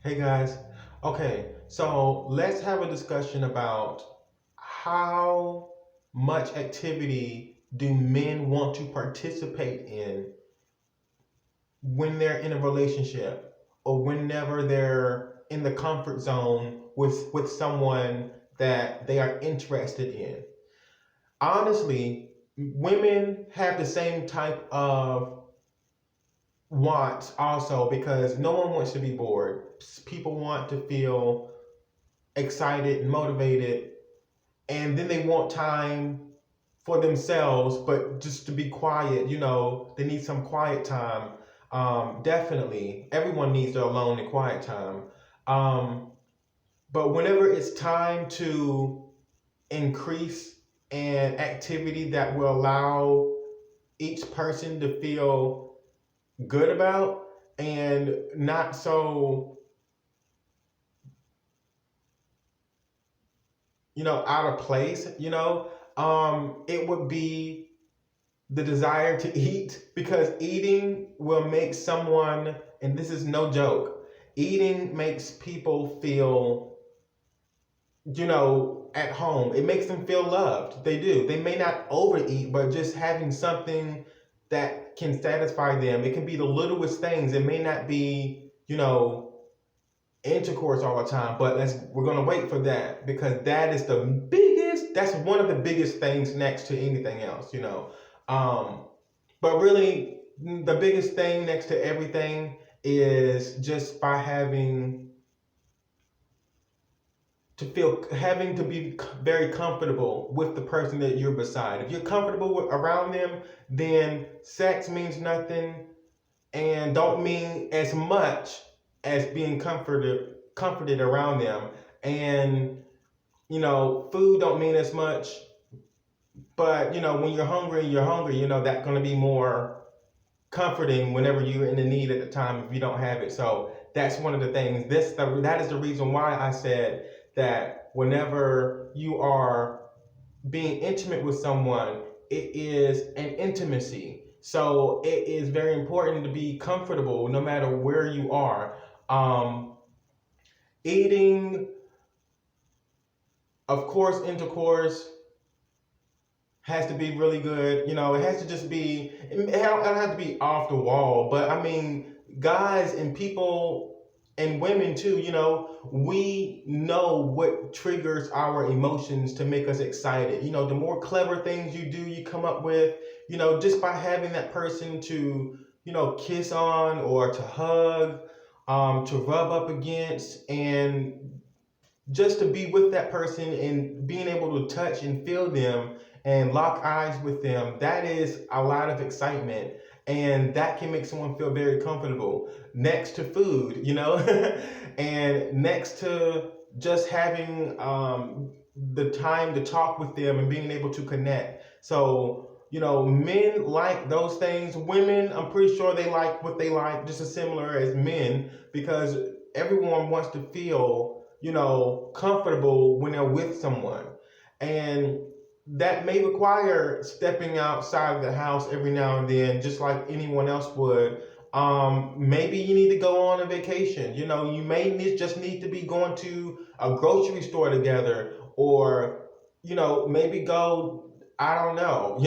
Hey guys. Okay, so let's have a discussion about how much activity do men want to participate in when they're in a relationship or whenever they're in the comfort zone with someone that they are interested in. Honestly, women have the same type of wants also because no one wants to be bored. People want to feel excited and motivated, and then they want time for themselves, but just to be quiet. They need some quiet time. Definitely, everyone needs their alone and quiet time. Um, but whenever it's time to increase an activity that will allow each person to feel good about and not so out of place, it would be the desire to eat, because eating will make someone, and this is no joke, eating makes people feel, at home. It makes them feel loved. They do. They may not overeat, but just having something that can satisfy them. It can be the littlest things. It may not be, intercourse all the time, but we're gonna wait for that, because that's one of the biggest things next to anything else. But really, the biggest thing next to everything is just by having to be very comfortable with the person that you're beside. If you're comfortable around them, then sex means nothing and don't mean as much as being comforted around them. And food don't mean as much, but when you're hungry, that's going to be more comforting whenever you're in the need at the time if you don't have it. So that's one of the things. That is the reason why I said that whenever you are being intimate with someone, it is an intimacy. So it is very important to be comfortable no matter where you are. Eating, of course, intercourse has to be really good. It has to just be, it don't have to be off the wall, but I mean, guys and people and women too, we know what triggers our emotions to make us excited. The more clever things you come up with, just by having that person to, kiss on or to hug, to rub up against, and just to be with that person and being able to touch and feel them and lock eyes with them, that is a lot of excitement. And that can make someone feel very comfortable next to food, and next to just having the time to talk with them and being able to connect. So, men like those things. Women, I'm pretty sure they like what they like just as similar as men, because everyone wants to feel comfortable when they're with someone. And that may require stepping outside of the house every now and then, just like anyone else would. Maybe you need to go on a vacation. You may just need to be going to a grocery store together, or, maybe go, I don't know,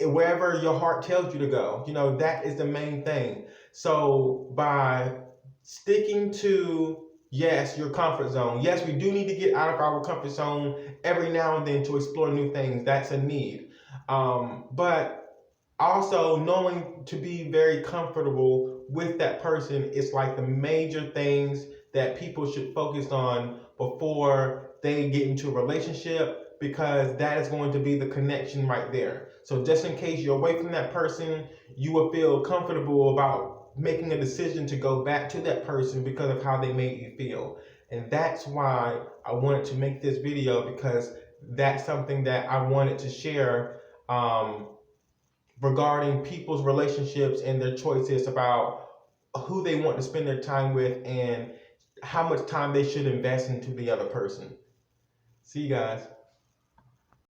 wherever your heart tells you to go. That is the main thing. So by sticking to, yes, your comfort zone. Yes, we do need to get out of our comfort zone every now and then to explore new things. That's a need. But also knowing to be very comfortable with that person is like the major things that people should focus on before they get into a relationship, because that is going to be the connection right there. So just in case you're away from that person, you will feel comfortable about making a decision to go back to that person because of how they made you feel. And that's why I wanted to make this video, because that's something that I wanted to share regarding people's relationships and their choices about who they want to spend their time with and how much time they should invest into the other person. See you guys.